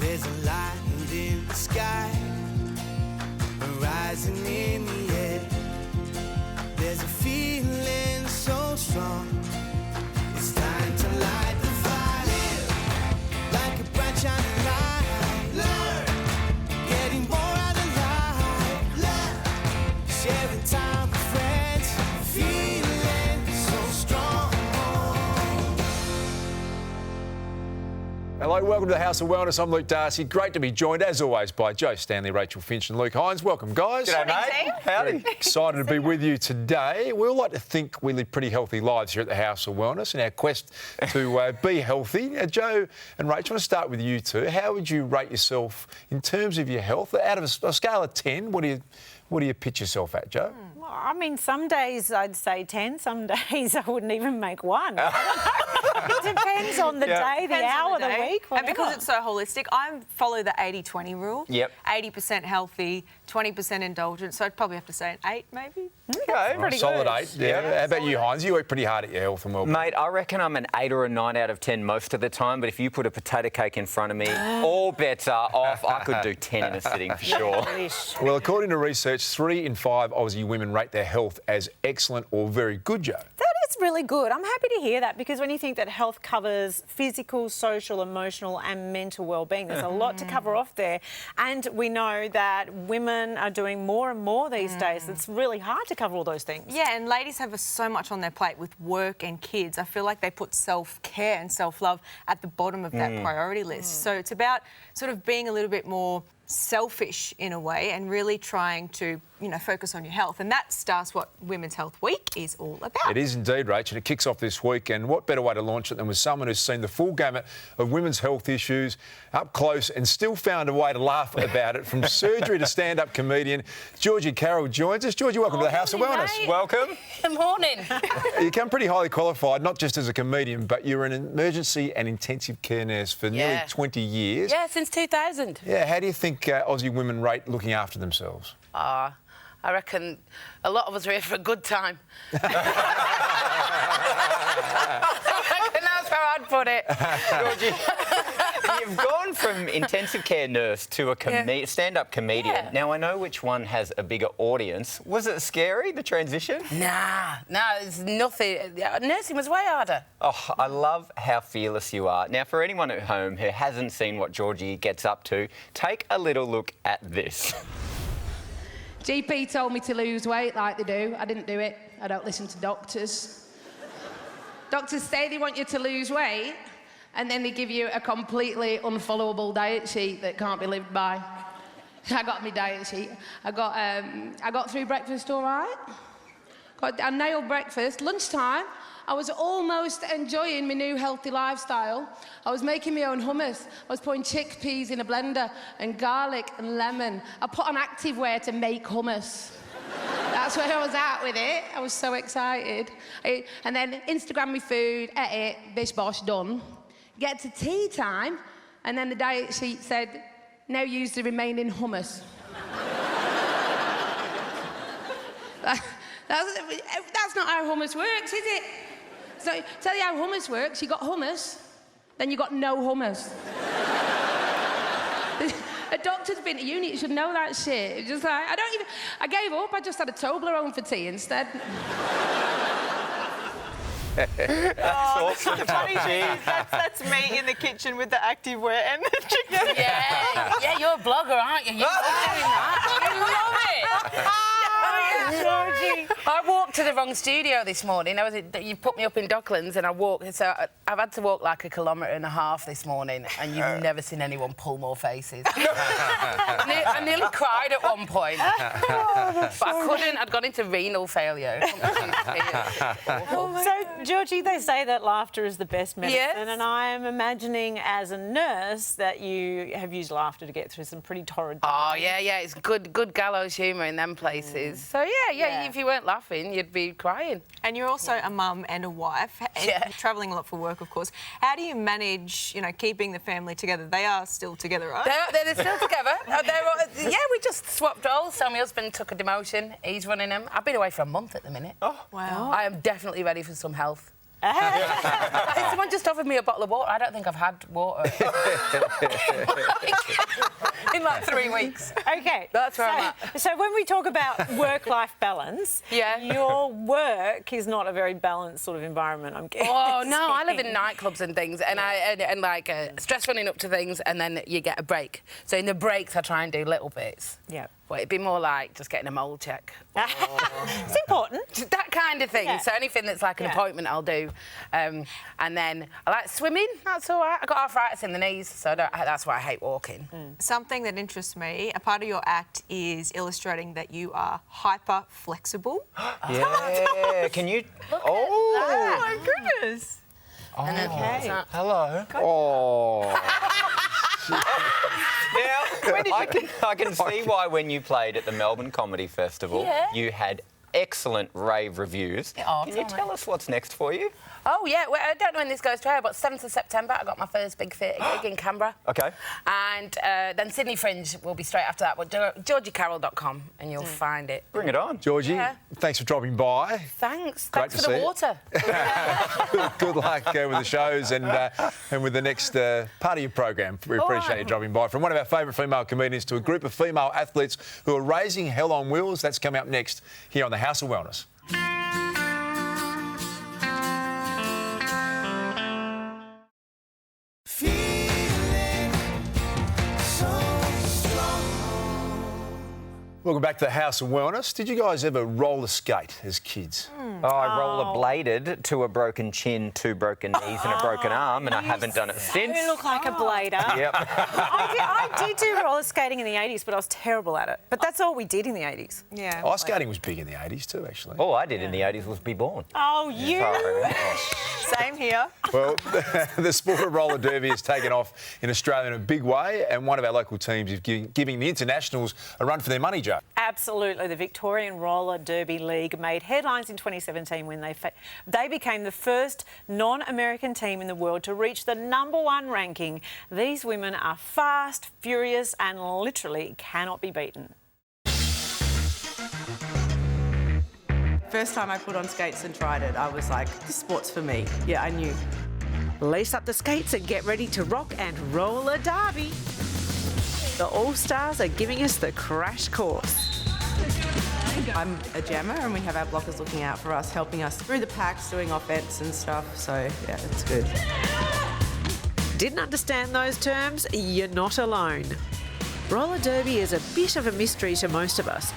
There's a light in the sky, rising in the air. There's a feeling so strong. It's time to light the fire, like a bright shining light. Learn, getting more out of life. Learn, sharing time with friends, feeling so strong. Hello, welcome to the House of Wellness. I'm Luke Darcy. Great to be joined, as always, by Joe Stanley, Rachael Finch and Luke Hines. Welcome, guys. G'day, mate. Howdy. Excited to be with you today. We all like to think we live pretty healthy lives here at the House of Wellness in our quest to be healthy. Joe and Rach, I want to start with you two. How would you rate yourself in terms of your health? Out of a scale of 10, what do you pitch yourself at, Joe? Well, I mean, some days I'd say 10, some days I wouldn't even make one. It depends on the day, the hour, the week, whatever. And because it's so holistic, I follow the 80-20 rule. Yep. 80% healthy, 20% indulgent, so I'd probably have to say an 8 maybe. Okay. Pretty Solid good. 8. Yeah. How about you, Hines? You work pretty hard at your health and well-being. Mate, I reckon I'm an 8 or a 9 out of 10 most of the time, but if you put a potato cake in front of me, all bets are off. I could do 10 in a sitting for sure. Well, according to research, 3 in 5 Aussie women rate their health as excellent or very good, Joe. That is really good. I'm happy to hear that, because when you think that health covers physical, social, emotional and mental well-being, there's a lot to cover off there. And we know that women are doing more and more these days. It's really hard to cover all those things. Yeah, and ladies have so much on their plate with work and kids. I feel like they put self-care and self-love at the bottom of that priority list. So it's about sort of being a little bit more selfish in a way and really trying to, focus on your health. And that starts what Women's Health Week is all about. It is indeed, Rach, and it kicks off this week. And what better way to launch it than with someone who's seen the full gamut of women's health issues up close and still found a way to laugh about it, from surgery to stand-up comedian. Georgie Carroll joins us. Georgie, welcome to the House of Wellness. Mate. Welcome. Good morning. You come pretty highly qualified, not just as a comedian, but you're an emergency and intensive care nurse for nearly 20 years. Yeah, since 2000. Yeah, how do you think Aussie women rate looking after themselves? I reckon a lot of us are here for a good time. I reckon that's how I'd put it. Georgie, you've gone from intensive care nurse to a stand-up comedian. Yeah. Now, I know which one has a bigger audience. Was it scary, the transition? Nah, it's nothing. Nursing was way harder. Oh, I love how fearless you are. Now, for anyone at home who hasn't seen what Georgie gets up to, take a little look at this. GP told me to lose weight like they do. I didn't do it. I don't listen to doctors. Doctors say they want you to lose weight, and then they give you a completely unfollowable diet sheet that can't be lived by. I got my diet sheet. I got through breakfast all right. I nailed breakfast. Lunchtime, I was almost enjoying my new healthy lifestyle. I was making my own hummus. I was putting chickpeas in a blender and garlic and lemon. I put on activewear to make hummus. That's where I was at with it. I was so excited. And then Instagram me food, ate it, bish bosh, done. Get to tea time, and then the diet sheet said, now use the remaining hummus. That's not how hummus works, is it? So, tell you how hummus works. You got hummus, then you got no hummus. A doctor's been to uni, you should know that shit. It's just like, I gave up, I just had a Toblerone for tea instead. That's awesome. That's me in the kitchen with the activewear and the chicken. Yeah, you're a blogger, aren't you? You love doing that. I love it. Georgie. I walked to the wrong studio this morning. You put me up in Docklands and I walked, so I've had to walk like 1.5 kilometres this morning, and you've never seen anyone pull more faces. I nearly cried at one point. But I couldn't, I'd gone into renal failure. So, Georgie, they say that laughter is the best medicine, Yes. and I am imagining as a nurse that you have used laughter to get through some pretty torrid times. Oh, yeah, it's good gallows humour in them places. So, yeah, if you weren't laughing, you'd be crying. And you're also a mum and a wife, and travelling a lot for work, of course. How do you manage, keeping the family together? They are still together, right? They're still together. We just swapped roles. So my husband took a demotion. He's running them. I've been away for a month at the minute. Oh, wow. I am definitely ready for some health. Someone just offered me a bottle of water. I don't think I've had water in like 3 weeks. Okay. That's where I'm at. So when we talk about work-life balance, your work is not a very balanced sort of environment, I'm guessing. Oh, no, I live in nightclubs and things, and like stress running up to things, and then you get a break. So in the breaks, I try and do little bits. Yeah. But it'd be more like just getting a mole check. It's important. That kind of thing. Yeah. So anything that's like an appointment, I'll do. And then I like swimming. That's all right. I got arthritis in the knees, so that's why I hate walking. Something that interests me, a part of your act is illustrating that you are hyper flexible. Yeah. Can you? Oh my goodness. Okay. Hello. Oh. Now, I can see why when you played at the Melbourne Comedy Festival, you had excellent rave reviews. Oh, can you tell us what's next for you? Oh, yeah. Well, I don't know when this goes to air, but 7th of September, I got my first big theatre gig in Canberra. OK. And then Sydney Fringe will be straight after that. But GeorgieCarroll.com and you'll find it. Bring it on. Georgie, thanks for dropping by. Thanks. Great Thanks to for the see you. water. Good luck with the shows and with the next part of your program. We appreciate you dropping by. From one of our favourite female comedians to a group of female athletes who are raising hell on wheels, that's coming up next here on the House of Wellness. Welcome back to the House of Wellness. Did you guys ever roller skate as kids? Oh, I rollerbladed to a broken chin, 2 broken knees and a broken arm, and I haven't done it since. You look like a blader. Yep. I did do roller skating in the 80s, but I was terrible at it. But that's all we did in the 80s. Yeah. Ice skating was big in the 80s too, actually. All I did in the 80s was be born. Oh, you? Sorry. Same here. Well, the sport of roller derby has taken off in Australia in a big way, and one of our local teams is giving the internationals a run for their money, Joe. Absolutely. The Victorian Roller Derby League made headlines in 2017 when they became the first non-American team in the world to reach the #1 ranking. These women are fast, furious and literally cannot be beaten. First time I put on skates and tried it, I was like, this sport's for me. Yeah, I knew. Lace up the skates and get ready to rock and roll a derby. The All-Stars are giving us the crash course. I'm a jammer and we have our blockers looking out for us, helping us through the packs, doing offense and stuff. So, yeah, it's good. Didn't understand those terms? You're not alone. Roller derby is a bit of a mystery to most of us.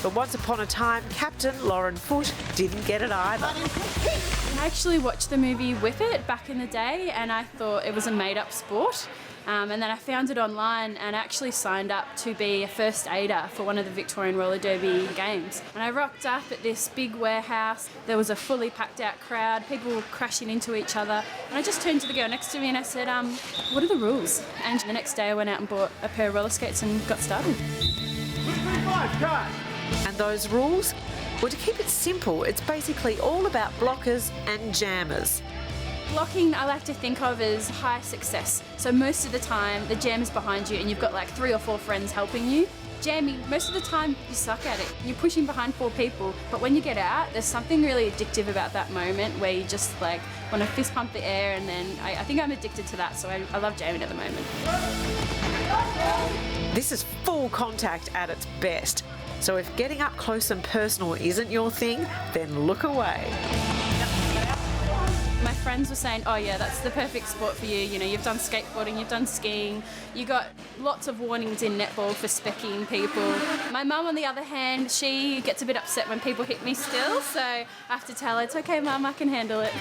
But once upon a time, Captain Lauren Foote didn't get it either. I actually watched the movie Whip It back in the day and I thought it was a made-up sport. And then I found it online and actually signed up to be a first aider for one of the Victorian Roller Derby games. And I rocked up at this big warehouse. There was a fully packed out crowd, people were crashing into each other. And I just turned to the girl next to me and I said, what are the rules? And the next day I went out and bought a pair of roller skates and got started. And those rules? Well, to keep it simple, it's basically all about blockers and jammers. Blocking, I like to think of as high success. So most of the time, the jam is behind you and you've got like 3 or 4 friends helping you. Jamming, most of the time, you suck at it. You're pushing behind 4 people, but when you get out, there's something really addictive about that moment where you just like want to fist pump the air, and then I think I'm addicted to that, so I love jamming at the moment. This is full contact at its best. So if getting up close and personal isn't your thing, then look away. My friends were saying, oh yeah, that's the perfect sport for you. You know, you've done skateboarding, you've done skiing, you got lots of warnings in netball for specking people. My mum, on the other hand, she gets a bit upset when people hit me still, so I have to tell her, it's okay, Mum, I can handle it.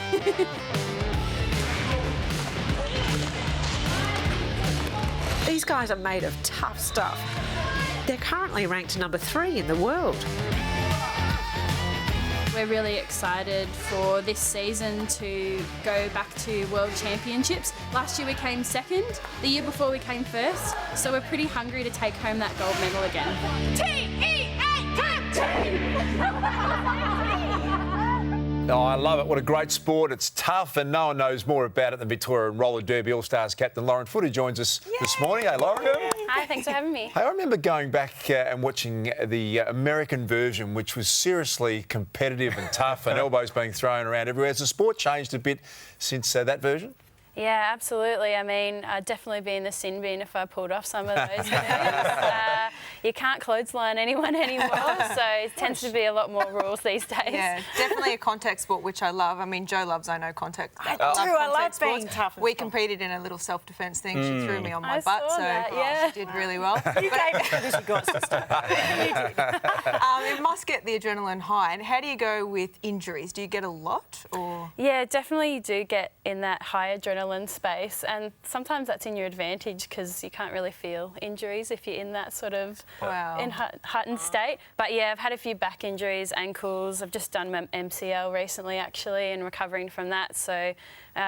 These guys are made of tough stuff. They're currently ranked #3 in the world. We're really excited for this season to go back to World Championships. Last year we came 2nd, the year before we came 1st, so we're pretty hungry to take home that gold medal again. Oh, I love it. What a great sport. It's tough and no one knows more about it than Victoria and Roller Derby All-Stars captain Lauren Foote, who joins us this morning. Hey, Lauren. Hi, thanks for having me. Hey, I remember going back and watching the American version, which was seriously competitive and tough and elbows being thrown around everywhere. Has the sport changed a bit since that version? Yeah, absolutely. I mean, I'd definitely be in the sin bin if I pulled off some of those moves. You can't clothesline anyone anymore, so it tends to be a lot more rules these days. Yeah, definitely a contact sport, which I love. I mean, Jo loves I know contact. I love being tough. We competed in a little self-defence thing. She threw me on my I butt, saw so that, yeah. she did really well. You gave it because you got sister. It must get the adrenaline high. And how do you go with injuries? Do you get a lot, or...? Yeah, definitely you do get in that high adrenaline space, and sometimes that's in your advantage because you can't really feel injuries if you're in that sort of heightened state. But yeah, I've had a few back injuries, ankles. I've just done my MCL recently actually and recovering from that. So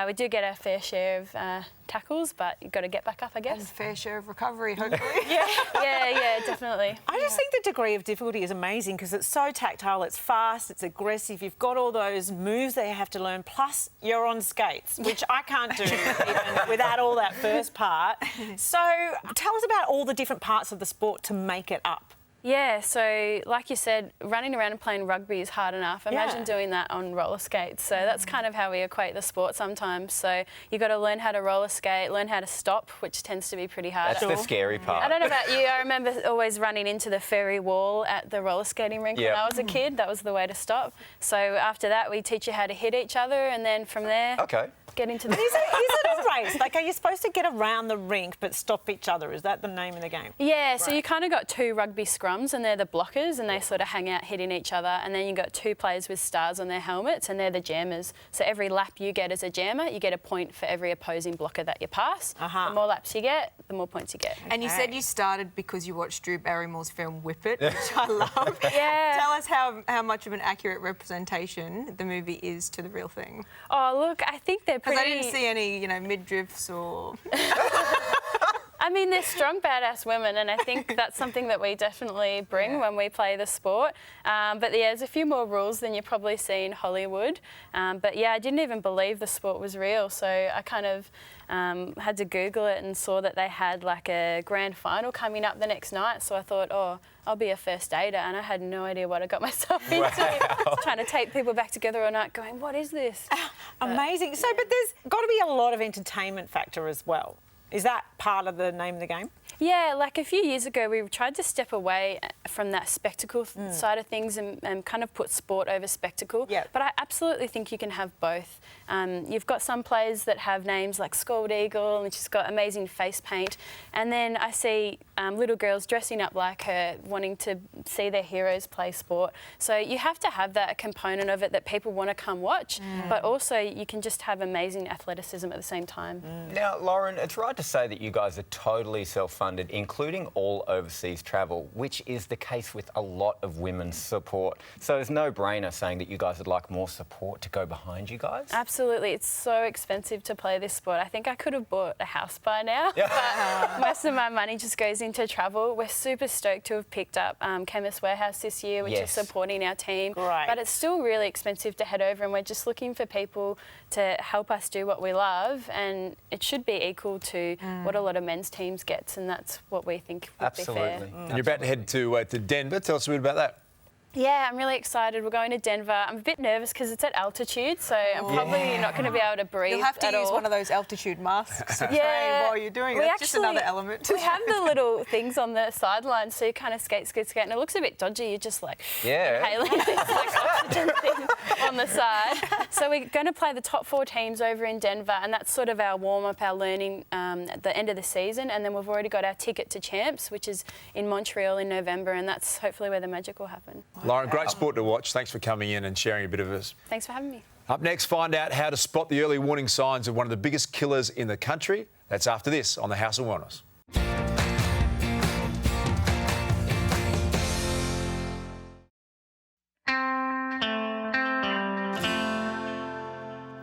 we do get our fair share of tackles, but you've got to get back up, I guess. And fair share of recovery, hopefully. yeah, definitely. I just think the degree of difficulty is amazing because it's so tactile, it's fast, it's aggressive. You've got all those moves that you have to learn, plus you're on skates, which I can't do even without all that first part. So tell us about all the different parts of the sport to make it up. Yeah, so like you said, running around and playing rugby is hard enough. Imagine doing that on roller skates. So that's kind of how we equate the sport sometimes. So you've got to learn how to roller skate, learn how to stop, which tends to be pretty hard. That's the scary part. I don't know about you, I remember always running into the ferry wall at the roller skating rink when I was a kid. That was the way to stop. So after that, we teach you how to hit each other, and then from there... Okay. Get into the... Is it a race? Like, are you supposed to get around the rink but stop each other? Is that the name of the game? Yeah, so you kind of got two rugby scrums and they're the blockers and they sort of hang out hitting each other, and then you've got two players with stars on their helmets and they're the jammers. So every lap you get as a jammer, you get a point for every opposing blocker that you pass. The more laps you get, the more points you get. And you said you started because you watched Drew Barrymore's film Whip It, which I love. Yeah. Tell us how much of an accurate representation the movie is to the real thing. Oh, look, I think they're pretty... Because I didn't see any, midriffs or... I mean, they're strong, badass women, and I think that's something that we definitely bring when we play the sport. But yeah, there's a few more rules than you probably see in Hollywood. But yeah, I didn't even believe the sport was real, so I kind of had to Google it and saw that they had like a grand final coming up the next night. So I thought, oh, I'll be a first aider, and I had no idea what I got myself into. Trying to tape people back together all night, going, what is this? Amazing. So, but there's got to be a lot of entertainment factor as well. Is that part of the name of the game? Yeah, like a few years ago, we tried to step away from that spectacle side of things and kind of put sport over spectacle. Yeah. But I absolutely think you can have both. You've got some players that have names like Scald Eagle, and she's got amazing face paint. And then I see little girls dressing up like her, wanting to see their heroes play sport. So you have to have that component of it that people want to come watch, but also you can just have amazing athleticism at the same time. Now, Lauren, it's right to say that you guys are totally self-funded, including all overseas travel, which is the case with a lot of women's support. So it's no-brainer saying that you guys would like more support to go behind you guys? Absolutely. It's so expensive to play this sport. I think I could have bought a house by now, but most of my money just goes into travel. We're super stoked to have picked up Chemist Warehouse this year, which is supporting our team. Great. But it's still really expensive to head over, and we're just looking for people to help us do what we love, and it should be equal to what a lot of men's teams get, and that's what we think would be fair. And you're about to head to Denver. Tell us a bit about that. Yeah, I'm really excited. We're going to Denver. I'm a bit nervous because it's at altitude, so I'm probably not going to be able to breathe at all. You'll have to use one of those altitude masks to train while you're doing it. That's just another element. We have the little things on the sidelines, so you kind of skate, and it looks a bit dodgy. You're just like inhaling this like oxygen thing on the side. So we're going to play the top 4 teams over in Denver, and that's sort of our warm-up, our learning at the end of the season. And then we've already got our ticket to Champs, which is in Montreal in November, and that's hopefully where the magic will happen. Lauren, great sport to watch. Thanks for coming in and sharing a bit of us. Thanks for having me. Up next, find out how to spot the early warning signs of one of the biggest killers in the country. That's after this on the House of Wellness.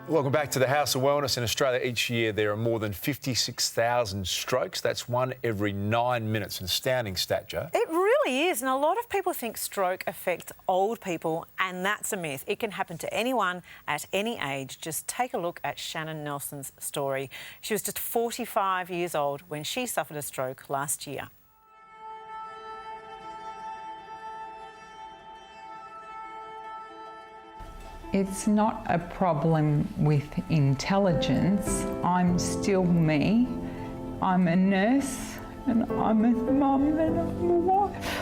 Welcome back to the House of Wellness. In Australia, each year there are more than 56,000 strokes. That's one every 9 minutes. An astounding stat, Joe. It really really is, and a lot of people think stroke affects old people, and that's a myth. It can happen to anyone at any age. Just take a look at Shannon Nelson's story. She was just 45 years old when she suffered a stroke last year. It's not a problem with intelligence. I'm still me. I'm a nurse and I'm a mum and I'm a wife.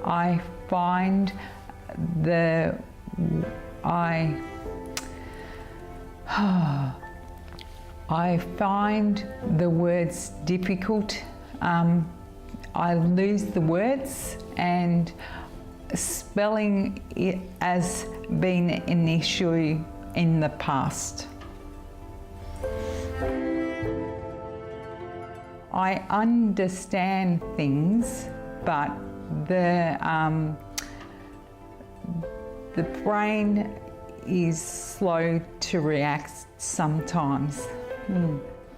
I find the words difficult. I lose the words, and spelling it has been an issue in the past. I understand things, but the brain is slow to react sometimes.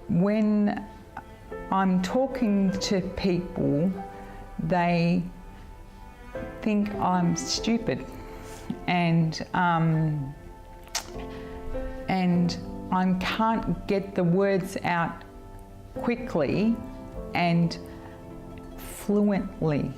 When I'm talking to people, they think I'm stupid, and I can't get the words out quickly and fluently.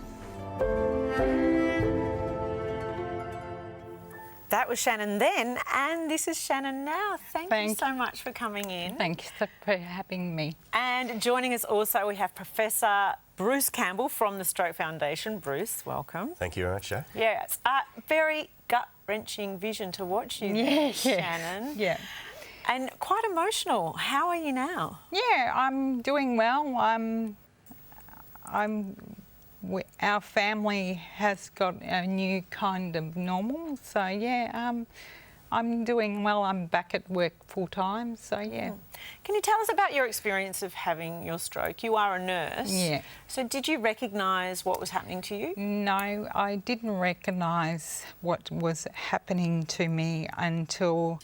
That was Shannon then, and this is Shannon now. Thank you so much for coming in. Thank you for having me. And joining us also, we have Professor Bruce Campbell from the Stroke Foundation. Bruce, welcome. Thank you very much, Jo. Yeah, it's a very gut-wrenching vision to watch you there, Shannon. Yeah. And quite emotional. How are you now? Yeah, I'm doing well. Our family has got a new kind of normal, so yeah, I'm doing well. I'm back at work full time, so yeah. Can you tell us about your experience of having your stroke? You are a nurse. Yeah. So did you recognise what was happening to you? No, I didn't recognise what was happening to me until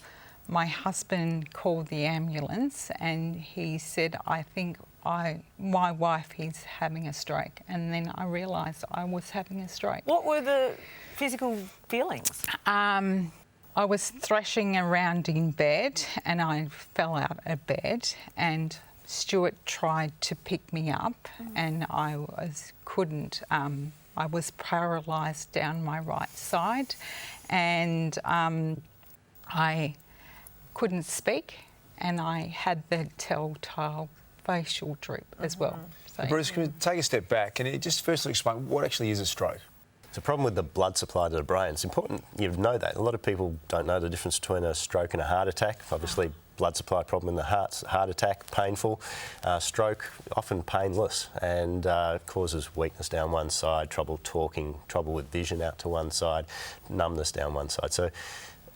my husband called the ambulance and he said, I think my wife is having a stroke. And then I realised I was having a stroke. What were the physical feelings? I was thrashing around in bed and I fell out of bed, and Stuart tried to pick me up and I couldn't. I was paralysed down my right side, and I couldn't speak, and I had the telltale facial droop as well. So, Bruce, can we take a step back and just firstly explain what actually is a stroke? It's a problem with the blood supply to the brain. It's important you know that. A lot of people don't know the difference between a stroke and a heart attack. Obviously, blood supply problem in the heart attack, painful. Stroke, often painless, and causes weakness down one side, trouble talking, trouble with vision out to one side, numbness down one side. So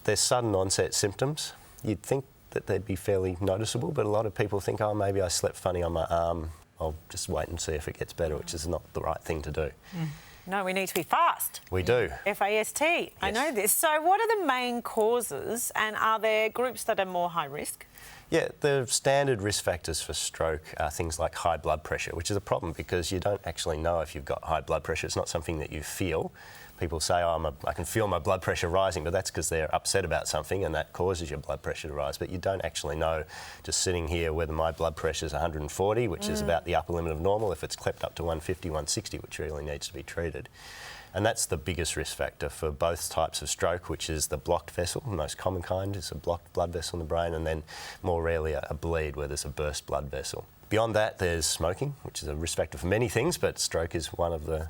there's sudden onset symptoms. You'd think that they'd be fairly noticeable, but a lot of people think, oh, maybe I slept funny on my arm. I'll just wait and see if it gets better, which is not the right thing to do. No, we need to be fast. We do. F-A-S-T. Yes. I know this. So what are the main causes, and are there groups that are more high risk? Yeah, the standard risk factors for stroke are things like high blood pressure, which is a problem because you don't actually know if you've got high blood pressure. It's not something that you feel. People say, oh, I can feel my blood pressure rising, but that's because they're upset about something and that causes your blood pressure to rise. But you don't actually know, just sitting here, whether my blood pressure is 140, which is about the upper limit of normal, if it's crept up to 150, 160, which really needs to be treated. And that's the biggest risk factor for both types of stroke, which is the blocked vessel. The most common kind is a blocked blood vessel in the brain, and then more rarely a bleed where there's a burst blood vessel. Beyond that, there's smoking, which is a risk factor for many things, but stroke is one of the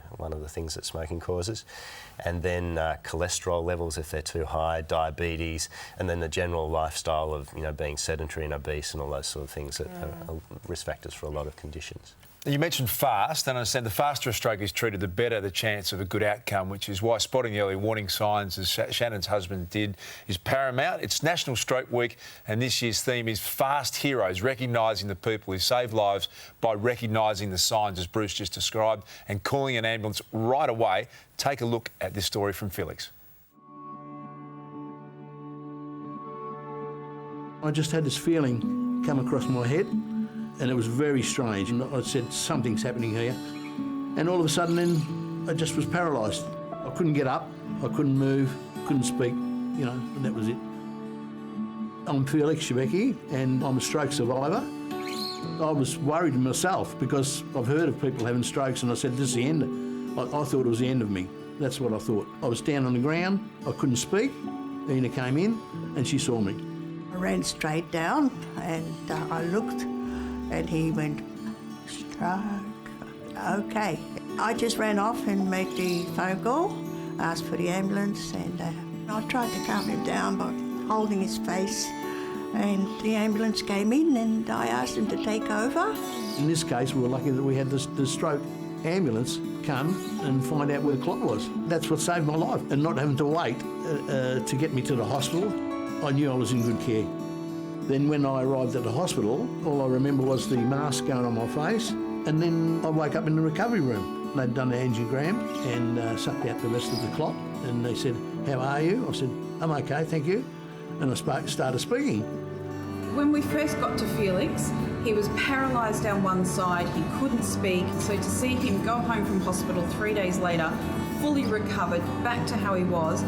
things that smoking causes. And then cholesterol levels, if they're too high, diabetes, and then the general lifestyle of being sedentary and obese and all those sort of things that are risk factors for a lot of conditions. You mentioned fast, and I understand the faster a stroke is treated, the better the chance of a good outcome, which is why spotting the early warning signs, as Shannon's husband did, is paramount. It's National Stroke Week, and this year's theme is Fast Heroes, recognising the people who save lives by recognising the signs, as Bruce just described, and calling an ambulance right away. Take a look at this story from Felix. I just had this feeling come across my head, and it was very strange. And I said, something's happening here. And all of a sudden then I just was paralysed. I couldn't get up, I couldn't move, couldn't speak, you know, and that was it. I'm Felix Shebeki and I'm a stroke survivor. I was worried myself because I've heard of people having strokes and I said, this is the end. I thought it was the end of me. That's what I thought. I was down on the ground, I couldn't speak. Ina came in and she saw me. I ran straight down and I looked and he went, stroke, okay. I just ran off and made the phone call, asked for the ambulance, and I tried to calm him down by holding his face, and the ambulance came in and I asked him to take over. In this case, we were lucky that we had the stroke ambulance come and find out where the clot was. That's what saved my life, and not having to wait to get me to the hospital. I knew I was in good care. Then when I arrived at the hospital, all I remember was the mask going on my face, and then I woke up in the recovery room. They'd done an angiogram and sucked out the rest of the clot, and they said, how are you? I said, I'm okay, thank you. And I started speaking. When we first got to Felix, he was paralysed down one side, he couldn't speak, so to see him go home from hospital 3 days later, fully recovered, back to how he was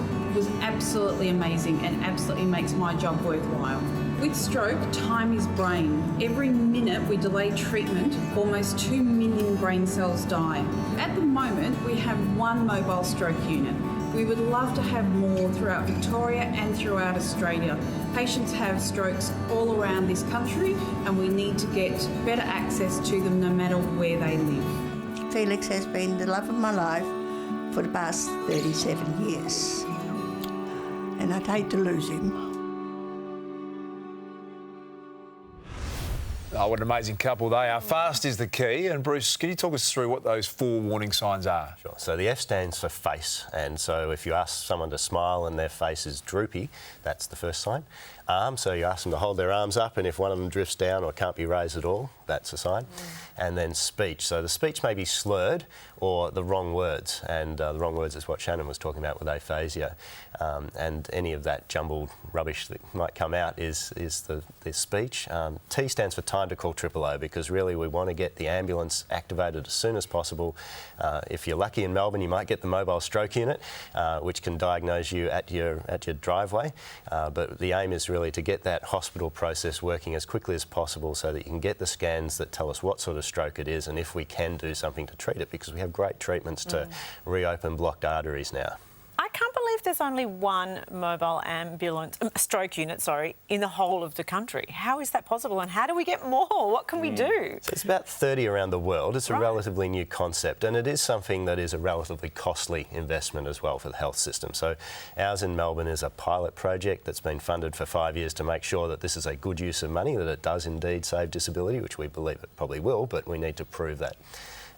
absolutely amazing and absolutely makes my job worthwhile. With stroke, time is brain. Every minute we delay treatment, almost 2 million brain cells die. At the moment, we have 1 mobile stroke unit. We would love to have more throughout Victoria and throughout Australia. Patients have strokes all around this country and we need to get better access to them no matter where they live. Felix has been the love of my life for the past 37 years. And I'd hate to lose him. Oh, what an amazing couple they are. Fast is the key. And Bruce, can you talk us through what those 4 warning signs are? Sure. So the F stands for face. And so if you ask someone to smile and their face is droopy, that's the first sign. Arms, so you ask them to hold their arms up, and if one of them drifts down or can't be raised at all, that's a sign. And then speech. So the speech may be slurred or the wrong words, and the wrong words is what Shannon was talking about with aphasia. And any of that jumbled rubbish that might come out is the speech. T stands for time to call 000, because really we want to get the ambulance activated as soon as possible. If you're lucky in Melbourne, you might get the mobile stroke unit, which can diagnose you at your driveway. But the aim is really to get that hospital process working as quickly as possible so that you can get the scans that tell us what sort of stroke it is and if we can do something to treat it, because we have great treatments to reopen blocked arteries now. I can't believe there's only 1 mobile ambulance, stroke unit, in the whole of the country. How is that possible and how do we get more? What can we do? So it's about 30 around the world. It's a relatively new concept, and it is something that is a relatively costly investment as well for the health system. So ours in Melbourne is a pilot project that's been funded for 5 years to make sure that this is a good use of money, that it does indeed save disability, which we believe it probably will, but we need to prove that.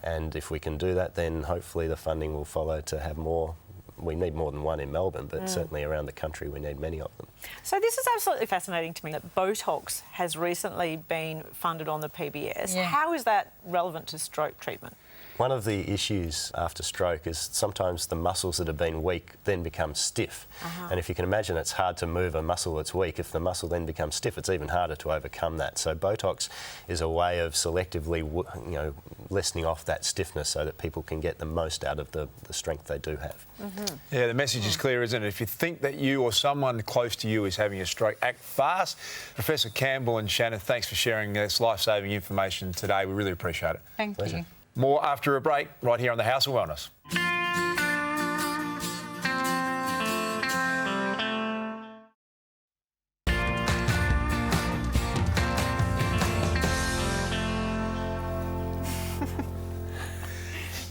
And if we can do that, then hopefully the funding will follow to have more. We need more than 1 in Melbourne, but certainly around the country we need many of them. So this is absolutely fascinating to me that Botox has recently been funded on the PBS. Yeah. How is that relevant to stroke treatment? One of the issues after stroke is sometimes the muscles that have been weak then become stiff. And if you can imagine, it's hard to move a muscle that's weak. If the muscle then becomes stiff, it's even harder to overcome that. So Botox is a way of selectively, lessening off that stiffness so that people can get the most out of the strength they do have. Yeah, the message is clear, isn't it? If you think that you or someone close to you is having a stroke, act fast. Professor Campbell and Shannon, thanks for sharing this life-saving information today. We really appreciate it. Thank you. More after a break, right here on the House of Wellness.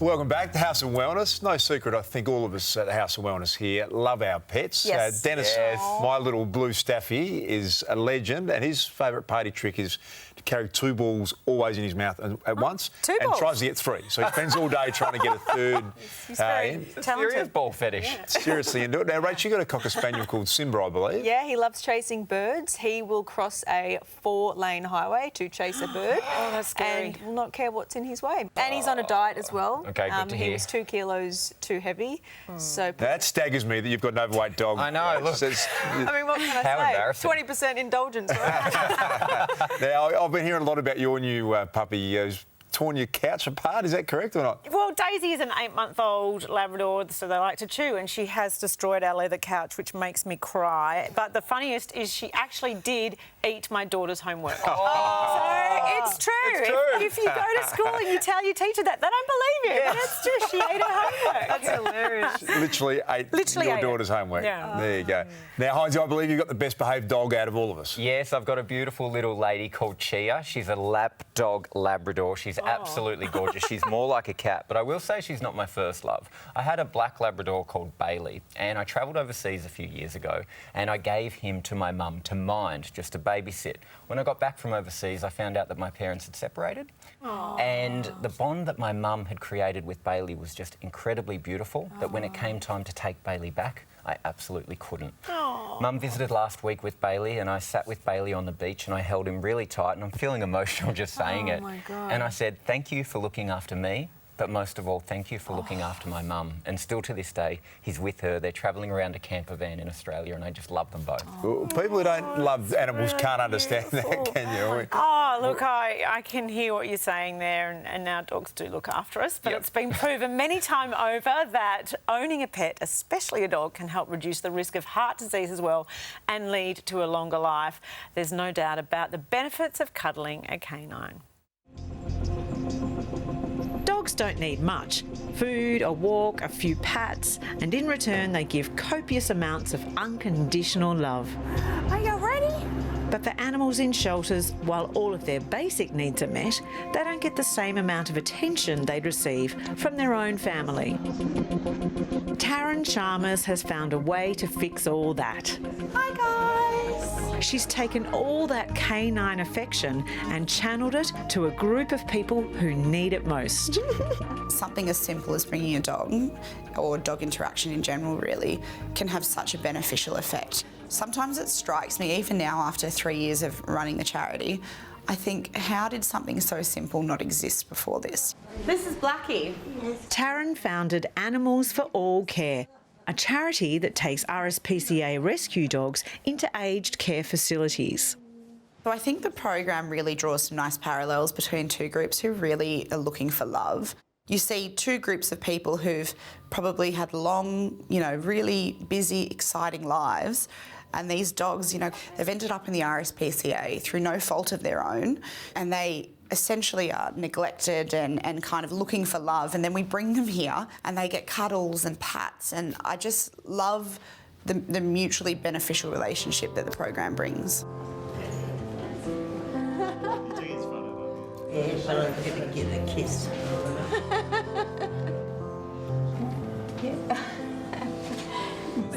Welcome back to House of Wellness. No secret, I think all of us at the House of Wellness here love our pets. Yes. Dennis, my little blue staffy, is a legend, and his favourite party trick is to carry 2 balls always in his mouth at once, two and balls. Tries to get 3. So he spends all day trying to get a third. He's very talented. Serious ball fetish. Yeah. Seriously into it. Now, Rach, you got a Cocker Spaniel called Simba, I believe. Yeah, he loves chasing birds. He will cross a 4-lane highway to chase a bird. Oh, that's scary. And will not care what's in his way. And he's on a diet as well. Okay, good to He hear. was 2 kilos too heavy. So Now, that staggers me that you've got an overweight dog. I know, look. I mean, what can I How say? embarrassing. 20% indulgence, right? Now, I've been hearing a lot about your new puppy who's torn your couch apart. Is that correct or not? Well, Daisy is an 8-month-old Labrador, so they like to chew, and she has destroyed our leather couch, which makes me cry. But the funniest is she actually did eat my daughter's homework. So it's true. It's true. If you go to school and you tell your teacher that, they don't believe you. But it's true. She ate her homework. That's hilarious. Literally ate your daughter's homework. Yeah. There you go. Now, Hines, I believe you've got the best behaved dog out of all of us. Yes, I've got a beautiful little lady called Chia. She's a lap dog Labrador. She's absolutely gorgeous. She's more like a cat, but I will say she's not my first love. I had a black Labrador called Bailey, and I travelled overseas a few years ago, and I gave him to my mum to mind, just to babysit. When I got back from overseas, I found out that my parents had separated, and the bond that my mum had created with Bailey was just incredibly beautiful, that when it came time to take Bailey back, I absolutely couldn't. Mum visited last week with Bailey, and I sat with Bailey on the beach and I held him really tight, and I'm feeling emotional just saying it. my God. And I said, thank you for looking after me, but most of all, thank you for looking after my mum. And still to this day, he's with her. They're travelling around a camper van in Australia, and I just love them both. Well, people who don't love animals can't understand that, can you? Oh, look, I can hear what you're saying there, and now dogs do look after us, but it's been proven many times over that owning a pet, especially a dog, can help reduce the risk of heart disease as well and lead to a longer life. There's no doubt about the benefits of cuddling a canine. Dogs don't need much. Food, a walk, a few pats, and in return they give copious amounts of unconditional love. Are you ready? But for animals in shelters, while all of their basic needs are met, they don't get the same amount of attention they'd receive from their own family. Taryn Chalmers has found a way to fix all that. Hi, guys. She's taken all that canine affection and channeled it to a group of people who need it most. Something as simple as bringing a dog, or dog interaction in general really, can have such a beneficial effect. Sometimes it strikes me, even now after 3 years of running the charity, I think, how did something so simple not exist before this? This is Blackie. Taryn founded Animals for All Care, a charity that takes RSPCA rescue dogs into aged care facilities. So I think the program really draws some nice parallels between two groups who really are looking for love. You see two groups of people who've probably had long, really busy, exciting lives. And these dogs, they've ended up in the RSPCA through no fault of their own, and they essentially are neglected and kind of looking for love. And then we bring them here and they get cuddles and pats, and I just love the mutually beneficial relationship that the program brings. Yes, but I'm going to get a kiss.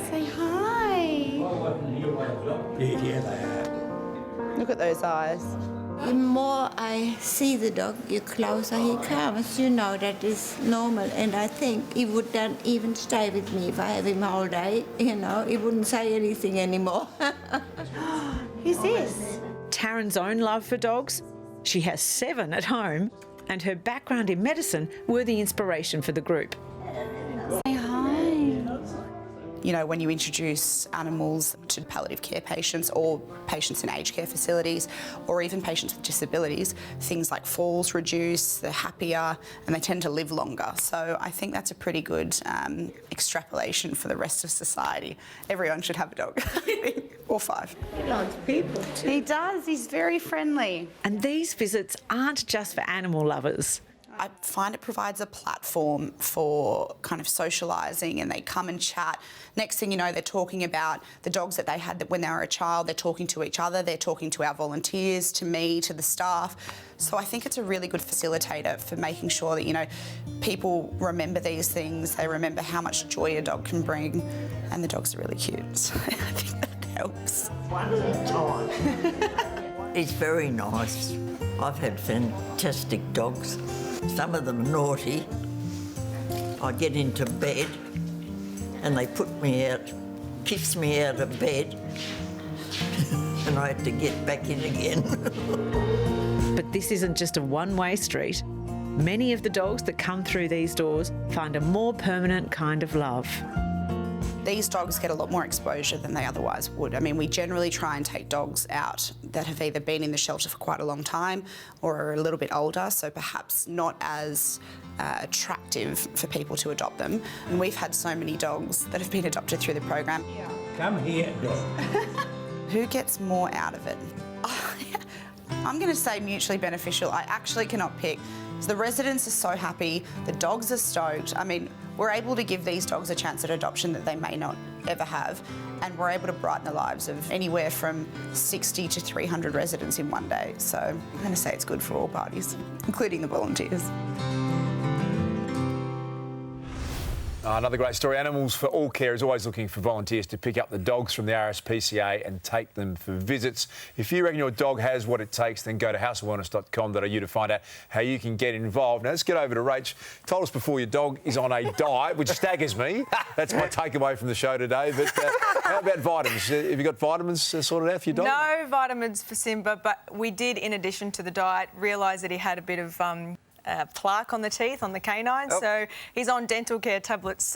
Say hi. Yeah, they are. Look at those eyes. The more I see the dog, the closer he comes. You know, that is normal. And I think he would not even stay with me if I have him all day. He wouldn't say anything anymore. Who's this? Taryn's own love for dogs, she has 7 at home, and her background in medicine were the inspiration for the group. Say hi. When you introduce animals to palliative care patients or patients in aged care facilities or even patients with disabilities, things like falls reduce, they're happier and they tend to live longer. So I think that's a pretty good extrapolation for the rest of society. Everyone should have a dog, I think, or 5. He likes people too. He does, he's very friendly. And these visits aren't just for animal lovers. I find it provides a platform for kind of socialising, and they come and chat. Next thing you know, they're talking about the dogs that they had when they were a child. They're talking to each other. They're talking to our volunteers, to me, to the staff. So I think it's a really good facilitator for making sure that, people remember these things. They remember how much joy a dog can bring, and the dogs are really cute. So I think that helps. One at a time. It's very nice. I've had fantastic dogs. Some of them naughty. I get into bed and they put me out, kiss me out of bed, and I have to get back in again. But this isn't just a one-way street. Many of the dogs that come through these doors find a more permanent kind of love. These dogs get a lot more exposure than they otherwise would. I mean, we generally try and take dogs out that have either been in the shelter for quite a long time or are a little bit older, so perhaps not as attractive for people to adopt them. And we've had so many dogs that have been adopted through the program. Come here, dog. Who gets more out of it? I'm going to say mutually beneficial. I actually cannot pick. So the residents are so happy, the dogs are stoked. I mean, we're able to give these dogs a chance at adoption that they may not ever have, and we're able to brighten the lives of anywhere from 60 to 300 residents in one day. So I'm going to say it's good for all parties, including the volunteers. Another great story. Animals for All Care is always looking for volunteers to pick up the dogs from the RSPCA and take them for visits. If you reckon your dog has what it takes, then go to houseofwellness.com.au to find out how you can get involved. Now, let's get over to Rach. Told us before your dog is on a diet, which staggers me. That's my takeaway from the show today. But how about vitamins? Have you got vitamins sorted out for your dog? No vitamins for Simba, but we did, in addition to the diet, realise that he had a bit of plaque on the teeth, on the canine. So he's on dental care tablets,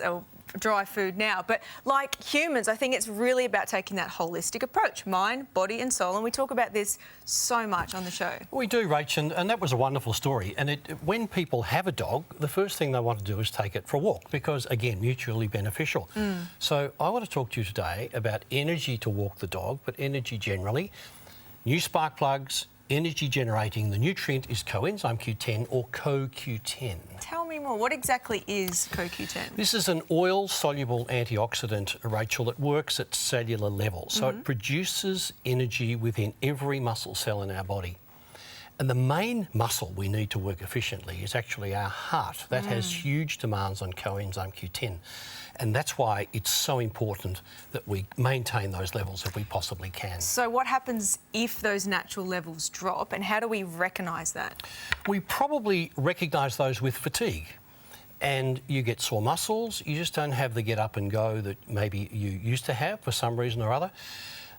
dry food now. But like humans, I think it's really about taking that holistic approach, mind, body and soul. And we talk about this so much on the show. We do, Rach, and that was a wonderful story. And when people have a dog, the first thing they want to do is take it for a walk because, again, mutually beneficial. So I want to talk to you today about energy to walk the dog, but energy generally. New spark plugs, energy generating. The nutrient is coenzyme Q10 or CoQ10. Tell me more. What exactly is CoQ10? This is an oil-soluble antioxidant, Rachel, that works at cellular level. So it produces energy within every muscle cell in our body. And the main muscle we need to work efficiently is actually our heart. That has huge demands on coenzyme Q10. And that's why it's so important that we maintain those levels if we possibly can. So what happens if those natural levels drop, and how do we recognise that? We probably recognise those with fatigue. And you get sore muscles, you just don't have the get up and go that maybe you used to have for some reason or other.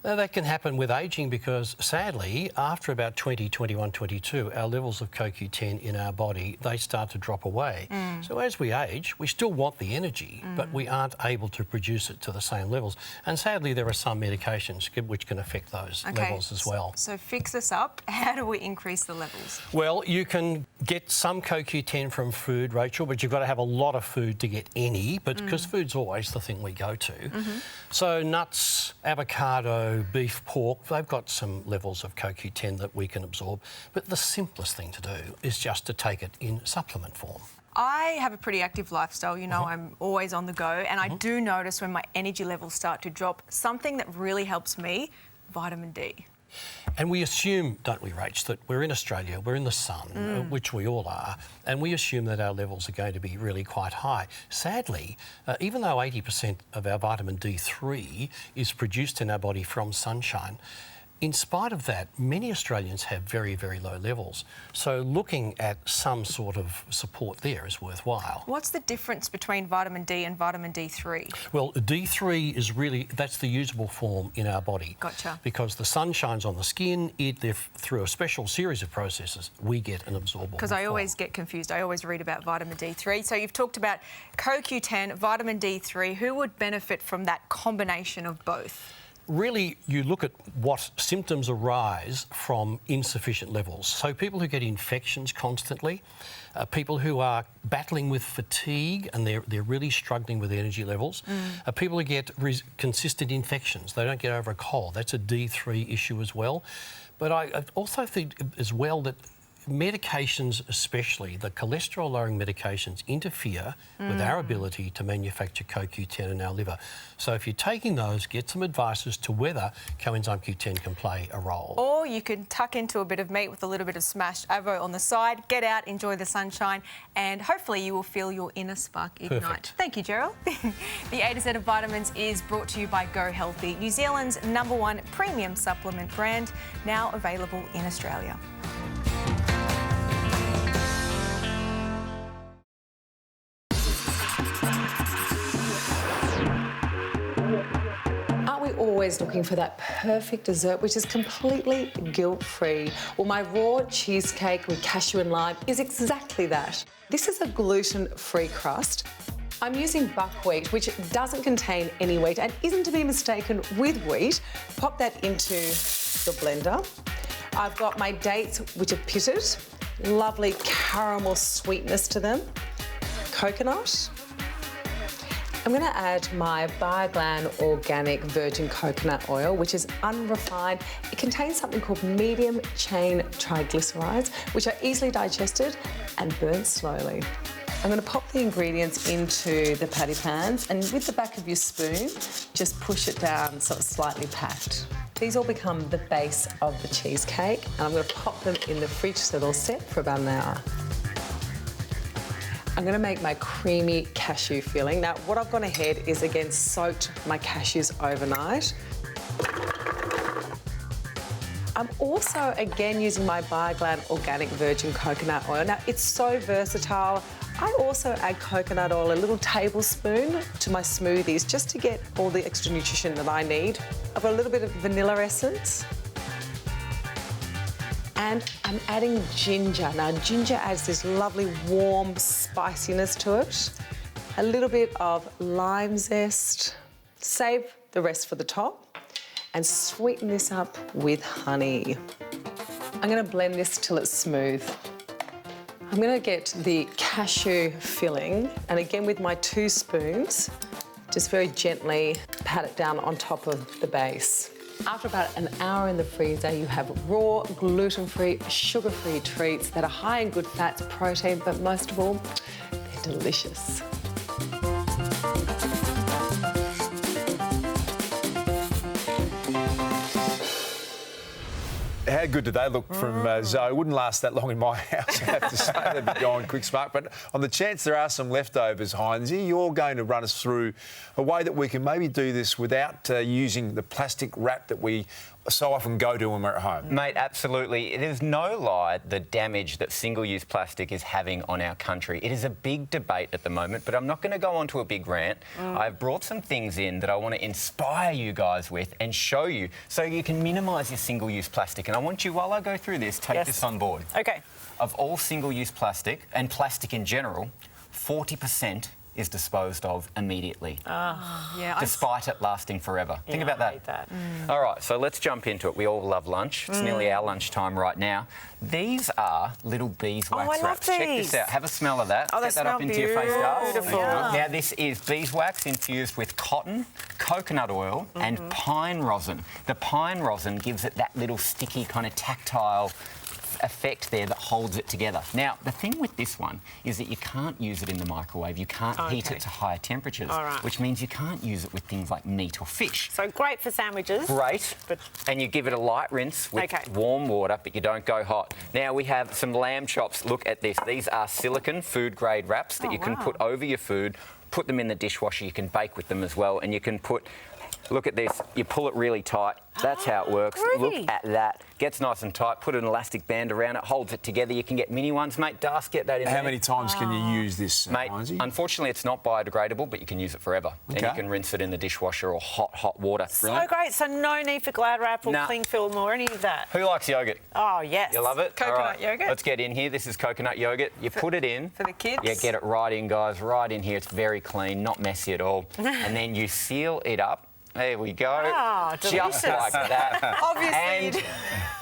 That can happen with ageing because, sadly, after about 20, 21, 22, our levels of CoQ10 in our body, they start to drop away. So as we age, we still want the energy, but we aren't able to produce it to the same levels. And sadly, there are some medications which can affect those levels as well. So fix us up. How do we increase the levels? Well, you can get some CoQ10 from food, Rachel, but you've got to have a lot of food to get any, but because food's always the thing we go to. So nuts, avocado, beef, pork, they've got some levels of CoQ10 that we can absorb. But the simplest thing to do is just to take it in supplement form. I have a pretty active lifestyle, you know, I'm always on the go, and I do notice when my energy levels start to drop, something that really helps me, vitamin D. And we assume, don't we, Rach, that we're in Australia, we're in the sun, which we all are, and we assume that our levels are going to be really quite high. Sadly, even though 80% of our vitamin D3 is produced in our body from sunshine, in spite of that, many Australians have very, very low levels. So looking at some sort of support there is worthwhile. What's the difference between vitamin D and vitamin D3? Well, D3 is really, that's the usable form in our body. Gotcha. Because the sun shines on the skin, through a special series of processes, we get an absorbable Because I always get confused. I always read about vitamin D3. So you've talked about CoQ10, vitamin D3. Who would benefit from that combination of both? Really, you look at what symptoms arise from insufficient levels. So people who get infections constantly, people who are battling with fatigue and they're really struggling with energy levels, people who get consistent infections, they don't get over a cold, that's a D3 issue as well. But I also think as well that medications, especially the cholesterol-lowering medications, interfere with our ability to manufacture CoQ10 in our liver. So if you're taking those, get some advice as to whether coenzyme Q10 can play a role. Or you can tuck into a bit of meat with a little bit of smashed avo on the side, get out, enjoy the sunshine, and hopefully you will feel your inner spark ignite. Perfect. Thank you, Gerald. The A to Z of Vitamins is brought to you by Go Healthy, New Zealand's #1 premium supplement brand, now available in Australia. always looking for that perfect dessert which is completely guilt-free. Well, my raw cheesecake with cashew and lime is exactly that. This is a gluten-free crust. I'm using buckwheat, which doesn't contain any wheat and isn't to be mistaken with wheat. Pop that into the blender. I've got my dates, which are pitted. Lovely caramel sweetness to them. Coconut. I'm going to add my Bioglan organic virgin coconut oil, which is unrefined. It contains something called medium chain triglycerides, which are easily digested and burnt slowly. I'm going to pop the ingredients into the patty pans and with the back of your spoon, just push it down so it's slightly packed. These all become the base of the cheesecake and I'm going to pop them in the fridge so they'll set for about an hour. I'm going to make my creamy cashew filling. Now, what I've gone ahead is, again, soaked my cashews overnight. I'm also, again, using my Bioglan organic virgin coconut oil. Now, it's so versatile. I also add coconut oil, a little tablespoon, to my smoothies just to get all the extra nutrition that I need. I've got a little bit of vanilla essence. And I'm adding ginger. Now, ginger adds this lovely warm spiciness to it. A little bit of lime zest. Save the rest for the top and sweeten this up with honey. I'm going to blend this till it's smooth. I'm going to get the cashew filling and again with my 2 spoons, just very gently pat it down on top of the base. After about an hour in the freezer, you have raw, gluten-free, sugar-free treats that are high in good fats, protein, but most of all, they're delicious. How good do they look from Zoe? Wouldn't last that long in my house, I have to say. They'd be gone quick smart. But on the chance there are some leftovers, Hinesy, you're going to run us through a way that we can maybe do this without using the plastic wrap that we so often go to when we're at home. Mate, absolutely. It is no lie the damage that single-use plastic is having on our country. It is a big debate at the moment, but I'm not going to go on to a big rant. I've brought some things in that I want to inspire you guys with and show you so you can minimise your single-use plastic. And I want you, while I go through this, take this on board. OK. Of all single-use plastic, and plastic in general, 40% is disposed of immediately, despite it lasting forever. Think about that. I hate that. All right, so let's jump into it. We all love lunch. It's nearly our lunchtime right now. These are little beeswax wraps. Check this out. Have a smell of that. Get that up into your face, guys. Beautiful. Now, this is beeswax infused with cotton, coconut oil and pine rosin. The pine rosin gives it that little sticky kind of tactile effect there that holds it together. Now, the thing with this one is that you can't use it in the microwave. You can't heat it to higher temperatures, which means you can't use it with things like meat or fish. So great for sandwiches. Great. And you give it a light rinse with warm water, but you don't go hot. Now, we have some lamb chops. Look at this. These are silicone food-grade wraps that you can put over your food, put them in the dishwasher. You can bake with them as well, and you can put... Look at this. You pull it really tight. That's how it works. Look at that. Gets nice and tight. Put an elastic band around it. Holds it together. You can get mini ones. Mate, Darcy, get that in there. How many times can you use this, Mate, Hinesy? unfortunately, it's not biodegradable, but you can use it forever. And you can rinse it in the dishwasher or hot water. So great. So no need for Glad Wrap or cling film or any of that. Who likes yoghurt? Oh, yes. You love it? Coconut yoghurt. Let's get in here. This is coconut yoghurt. You put it in. For the kids. Yeah, get it right in, guys. Right in here. It's very clean, not messy at all. And then you seal it up. There we go. Oh, just like that. Obviously. And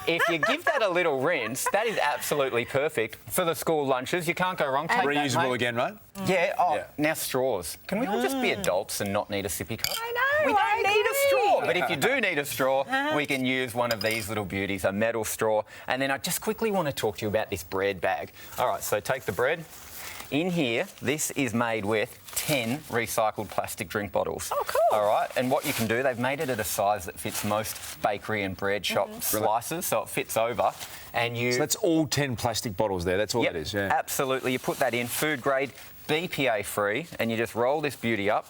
if you give that a little rinse, that is absolutely perfect for the school lunches. You can't go wrong. Take Reusable that, mate. again, mate? Yeah. Now straws. Can we all just be adults and not need a sippy cup? I know. We don't need a straw. But if you do need a straw, we can use one of these little beauties, a metal straw. And then I just quickly want to talk to you about this bread bag. All right, so take the bread. In here, this is made with 10 recycled plastic drink bottles. Oh, cool. All right, and what you can do, they've made it at a size that fits most bakery and bread shop slices, so it fits over. And you... So that's all 10 plastic bottles there, that's all that is, yeah. Absolutely. You put that in, food grade, BPA free, and you just roll this beauty up,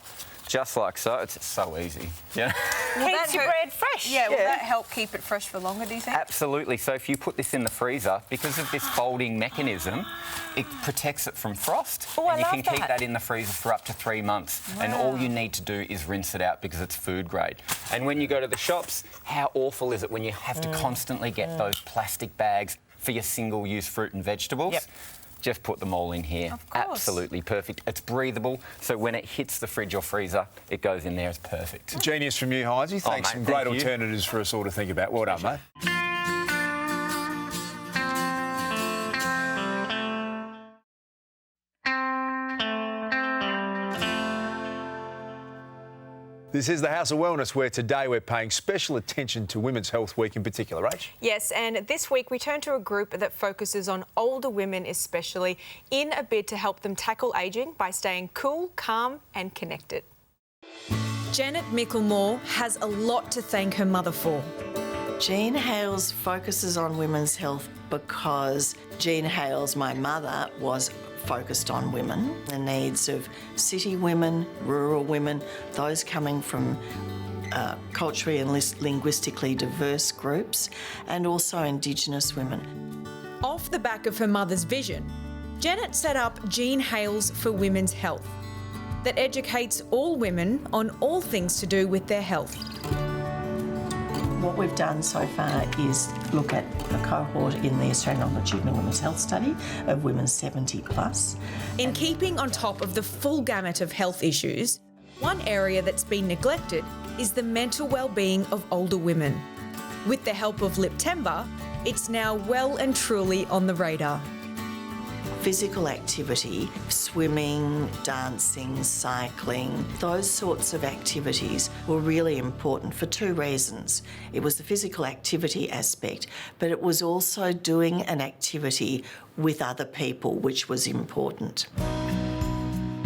Just like so. It's so easy. Yeah. Keeps your bread fresh. Yeah, will that help keep it fresh for longer, do you think? Absolutely. So if you put this in the freezer, because of this folding mechanism, it protects it from frost. Oh, and you I can love keep that. that in the freezer for up to 3 months. And all you need to do is rinse it out because it's food grade. And when you go to the shops, how awful is it when you have to constantly get those plastic bags for your single-use fruit and vegetables? Yep. Just put them all in here. Of course. Absolutely perfect. It's breathable, so when it hits the fridge or freezer, it goes in there. It's perfect. Genius from you, Heinzie. Thanks. mate, Some thank great you. alternatives for us all to think about. Well done, mate. This is the House of Wellness, where today we're paying special attention to Women's Health Week in particular, Rach. Yes, and this week we turn to a group that focuses on older women especially in a bid to help them tackle ageing by staying cool, calm and connected. Janet Mickelmore has a lot to thank her mother for. Jean Hales focuses on women's health because Jean Hales, my mother, was focused on women, the needs of city women, rural women, those coming from culturally and linguistically diverse groups, and also Indigenous women. Off the back of her mother's vision, Janet set up Jean Hales for Women's Health that educates all women on all things to do with their health. What we've done so far is look at a cohort in the Australian Longitudinal Women's Health Study of women 70 plus. In keeping on top of the full gamut of health issues, one area that's been neglected is the mental well-being of older women. With the help of Liptember, it's now well and truly on the radar. Physical activity, swimming, dancing, cycling, those sorts of activities were really important for two reasons. It was the physical activity aspect, but it was also doing an activity with other people, which was important.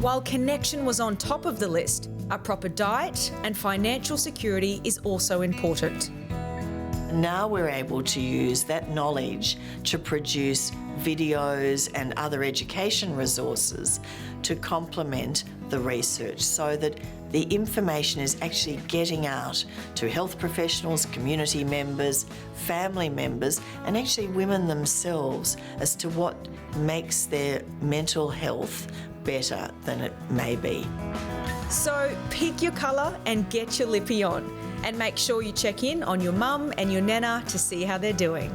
While connection was on top of the list, a proper diet and financial security is also important. Now we're able to use that knowledge to produce videos and other education resources to complement the research so that the information is actually getting out to health professionals, community members, family members, and actually women themselves as to what makes their mental health better than it may be. So pick your colour and get your lippy on. And make sure you check in on your mum and your nana to see how they're doing.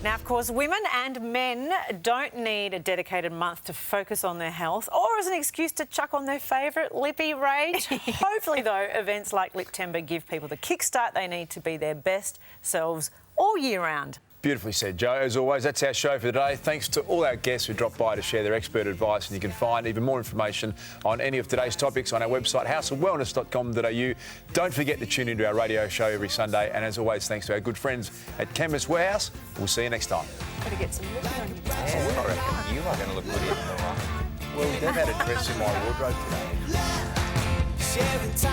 Now, of course, women and men don't need a dedicated month to focus on their health or as an excuse to chuck on their favourite lippy rage. Hopefully, though, events like Liptember give people the kickstart they need to be their best selves all year round. Beautifully said, Joe. As always, that's our show for today. Thanks to all our guests who dropped by to share their expert advice, and you can find even more information on any of today's topics on our website, houseofwellness.com.au. Don't forget to tune into our radio show every Sunday, and as always, thanks to our good friends at Chemist Warehouse. We'll see you next time. Better get some lippy on you. Yeah, I reckon you are going to look good in the Well, they've had a dress in my wardrobe today. Sharing time.